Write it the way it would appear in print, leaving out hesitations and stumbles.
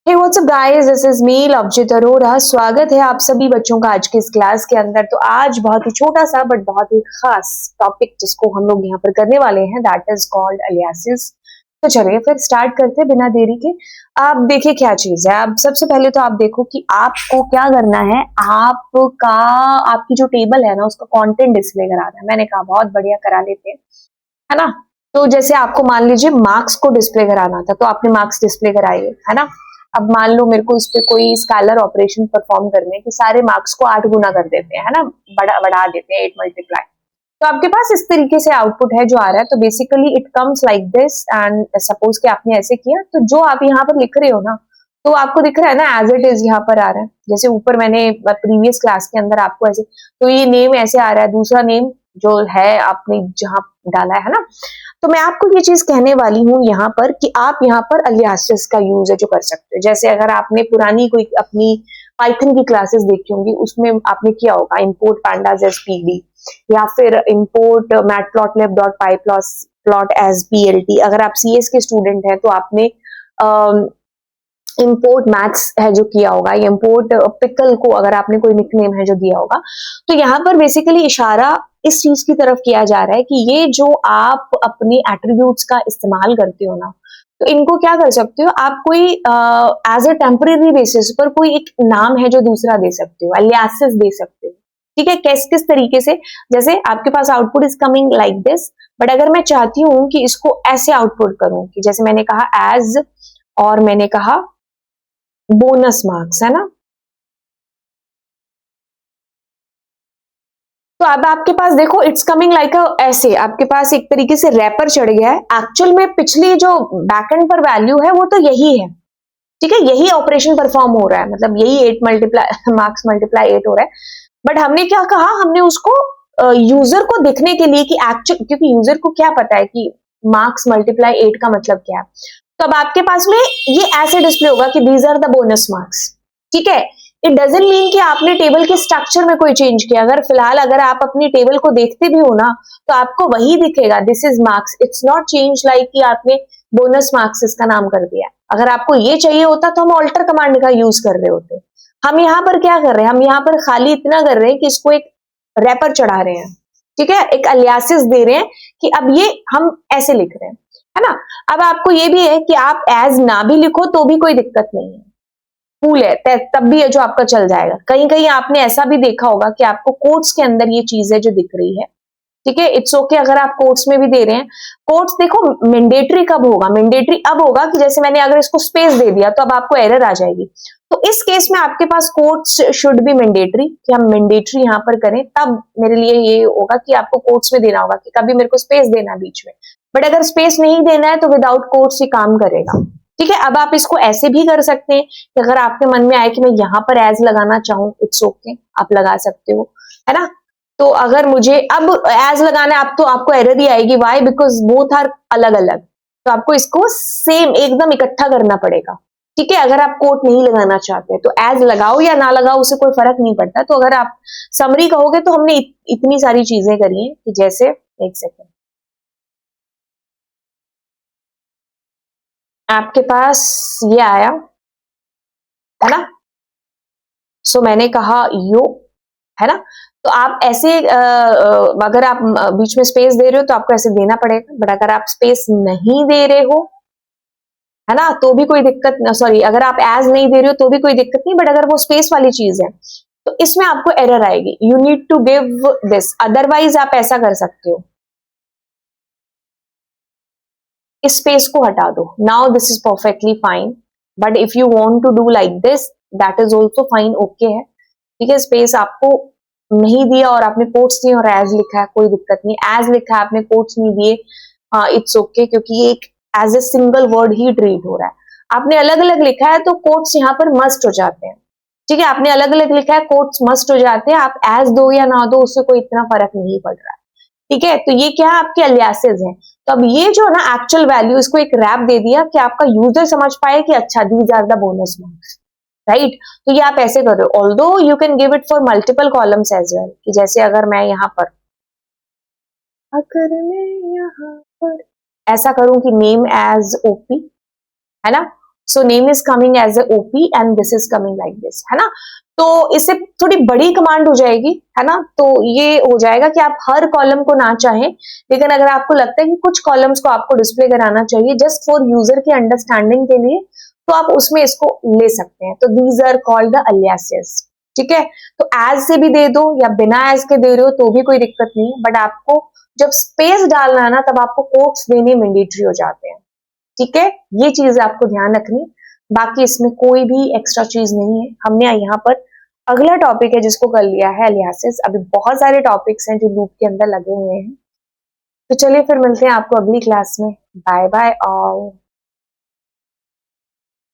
Hey what's up guys, this is me Lovejit Arora. स्वागत है आप सभी बच्चों का आज के इस क्लास के अंदर। तो आज बहुत ही छोटा सा बट बहुत ही खास टॉपिक जिसको हम लोग यहाँ पर करने वाले हैं, दैट इज कॉल्ड अलियासिस। तो चलिए फिर स्टार्ट करते हैं बिना देरी के। आप देखिए क्या चीज है। आप सबसे पहले तो आप देखो कि आपको क्या करना है। आपका आपकी जो टेबल है ना, उसका कंटेंट डिस्प्ले कराना है। मैंने कहा बहुत बढ़िया, करा लेते हैं, है ना। तो जैसे आपको मान लीजिए मार्क्स को डिस्प्ले कराना था, तो आपने मार्क्स डिस्प्ले कराए, है ना। अब मान लो मेरे को इस पे कोई स्केलर ऑपरेशन परफॉर्म करने कि सारे मार्क्स को 8 गुना कर देते हैं, है ना, बढ़ा देते हैं 8 मल्टीप्लाई। तो आपके पास इस तरीके से आउटपुट है जो आ रहा है। तो basically it comes like this. And suppose कि आपने ऐसे किया, तो जो आप यहाँ पर लिख रहे हो ना, तो आपको दिख रहा है ना एज इट इज यहाँ पर आ रहा है। जैसे ऊपर मैंने प्रीवियस क्लास के अंदर आपको ऐसे, तो ये नेम ऐसे आ रहा है, दूसरा नेम जो है आपने जहां डाला है ना। तो मैं आपको ये चीज कहने वाली हूँ यहाँ पर कि आप यहाँ पर अलियासिस का यूज है जो कर सकते हो। जैसे अगर आपने पुरानी कोई अपनी पाइथन की क्लासेस देखी होंगी, उसमें आपने किया होगा इंपोर्ट pandas as pd, या फिर इंपोर्ट मैटप्लॉटलिब डॉट पाई प्लॉट एज plt। अगर आप सीएस के स्टूडेंट हैं तो आपने इंपोर्ट मैथ्स है जो किया होगा, या इंपोर्ट पिकल को अगर आपने कोई निकनेम है जो दिया होगा। तो यहाँ पर बेसिकली इशारा इस चीज की तरफ किया जा रहा है कि ये जो आप अपने एट्रीब्यूट्स का इस्तेमाल करते हो ना, तो इनको क्या कर सकते हो आप, कोई एज अ टेम्परेरी बेसिस पर कोई एक नाम है जो दूसरा दे सकते हो, अलियासिस दे सकते हो। ठीक है, किस किस तरीके से। जैसे आपके पास output is coming like this, but अगर मैं चाहती हूँ कि इसको ऐसे आउटपुट करूं कि जैसे मैंने कहा एज, और मैंने कहा बोनस मार्क्स, है ना। तो अब आपके पास देखो इट्स कमिंग लाइक ऐसे, आपके पास एक तरीके से रैपर चढ़ गया है। एक्चुअल में पिछली जो बैकएंड पर वैल्यू है वो तो यही है। ठीक है, यही ऑपरेशन परफॉर्म हो रहा है, मतलब यही 8 मल्टीप्लाई मार्क्स मल्टीप्लाई 8 हो रहा है। बट हमने क्या कहा, हमने उसको यूजर को दिखने के लिए कि एक्चुअल, क्योंकि यूजर को क्या पता है कि मार्क्स मल्टीप्लाई 8 का मतलब क्या है। तो अब आपके पास में ये ऐसे डिस्प्ले होगा कि these are the bonus marks. ठीक है, इट डजेंट मीन कि आपने टेबल के स्ट्रक्चर में कोई चेंज किया। अगर फिलहाल अगर आप अपनी टेबल को देखते भी हो ना, तो आपको वही दिखेगा, this is marks. It's not change like कि आपने बोनस मार्क्स इसका नाम कर दिया। अगर आपको ये चाहिए होता तो हम ऑल्टर कमांड का यूज कर रहे होते। हम यहाँ पर क्या कर रहे हैं, हम यहाँ पर खाली इतना कर रहे हैं कि इसको एक रैपर चढ़ा रहे हैं। ठीक है, एक अलियासिस दे रहे हैं कि अब ये हम ऐसे लिख रहे हैं, है ना। अब आपको ये भी है कि आप एज ना भी लिखो तो भी कोई दिक्कत नहीं है, कूल है, तब भी है जो आपका चल जाएगा। कहीं कहीं आपने ऐसा भी देखा होगा कि आपको कोट्स के अंदर ये चीज है जो दिख रही है। ठीक है, इट्स ओके अगर आप कोट्स में भी दे रहे हैं। कोट्स देखो मैंडेटरी कब होगा, मैंडेटरी अब होगा कि जैसे मैंने अगर इसको स्पेस दे दिया तो अब आपको एरर आ जाएगी। तो इस केस में आपके पास कोट्स शुड बी मैंडेटरी, कि हम मैंडेटरी यहाँ पर करें, तब मेरे लिए ये होगा कि आपको कोट्स में देना होगा कि कभी मेरे को स्पेस देना बीच में। बट अगर स्पेस नहीं देना है तो विदाउट कोट्स ही काम करेगा। ठीक है, अब आप इसको ऐसे भी कर सकते हैं कि अगर आपके मन में आए कि मैं यहाँ पर एज लगाना चाहूँ, इट्स ओके, आप लगा सकते हो, है ना। तो अगर मुझे अब एज लगाना है, आप तो आपको एरर ही आएगी, वाई, बिकॉज बोथ आर अलग अलग। तो आपको इसको सेम एकदम इकट्ठा करना पड़ेगा। ठीक है, अगर आप कोट नहीं लगाना चाहते तो एज लगाओ या ना लगाओ, उससे कोई फर्क नहीं पड़ता। तो अगर आप समरी कहोगे तो हमने इतनी सारी चीजें करी हैं कि जैसे, एक सेकेंड, आपके पास ये आया, है ना। सो मैंने कहा यो, है ना। तो आप ऐसे अगर आप बीच में स्पेस दे रहे हो तो आपको ऐसे देना पड़ेगा। बट अगर आप स्पेस नहीं दे रहे हो, है ना, तो भी कोई दिक्कत, सॉरी, अगर आप एज नहीं दे रहे हो तो भी कोई दिक्कत नहीं। बट अगर वो स्पेस वाली चीज है तो इसमें आपको एरर आएगी। You need to give this, otherwise आप ऐसा कर सकते हो, इस स्पेस को हटा दो। Now this is perfectly fine. But if you want to do like this, that is also fine, okay है। ठीक है, स्पेस आपको नहीं दिया और आपने कोट्स दिए और एज लिखा है, कोई दिक्कत नहीं। एज लिखा है, आपने कोट्स नहीं दिए, इट्स ओके, क्योंकि ये एक एज ए सिंगल वर्ड ही ट्रीट हो रहा है। आपने अलग अलग लिखा है तो कोट्स यहाँ पर मस्ट हो जाते हैं। ठीक है, आपने अलग अलग लिखा है, कोट्स मस्ट हो जाते हैं। आप एज दो या ना दो, उससे कोई इतना फर्क नहीं पड़ रहा है। ठीक है, तो ये क्या है, आपके अलियासेस हैं। तो अब ये जो है ना एक्चुअल वैल्यू, इसको एक रैप दे दिया कि आपका यूजर समझ पाए कि अच्छा these are the bonus marks, right. तो ये आप ऐसे कर रहे हो। Although you can give it for multiple columns as well, कि जैसे अगर मैं यहाँ पर, अगर मैं यहाँ पर ऐसा करूं कि नेम एज ओपी, है ना, so name is coming as a OP and this is coming like this, है ना। तो इससे थोड़ी बड़ी कमांड हो जाएगी, है ना। तो ये हो जाएगा कि आप हर कॉलम को ना चाहें, लेकिन अगर आपको लगता है कि कुछ कॉलम्स को आपको डिस्प्ले कराना चाहिए जस्ट फॉर यूजर की अंडरस्टैंडिंग के लिए, तो आप उसमें इसको ले सकते हैं। तो these are called the aliases, ठीक है। तो एज से भी दे दो या बिना एज के दे रहे हो तो भी कोई दिक्कत नहीं है, बट आपको जब स्पेस डालना है ना तब आपको कोट्स देने मैंडेटरी हो जाते हैं, ठीक है। ये चीज आपको ध्यान रखनी, बाकी इसमें कोई भी एक्स्ट्रा चीज नहीं है। हमने यहाँ पर अगला टॉपिक है जिसको कर लिया है अलियासेस। अभी बहुत सारे टॉपिक्स हैं जो लूप के अंदर लगे हुए हैं। तो चलिए फिर मिलते हैं आपको अगली क्लास में। Bye bye all.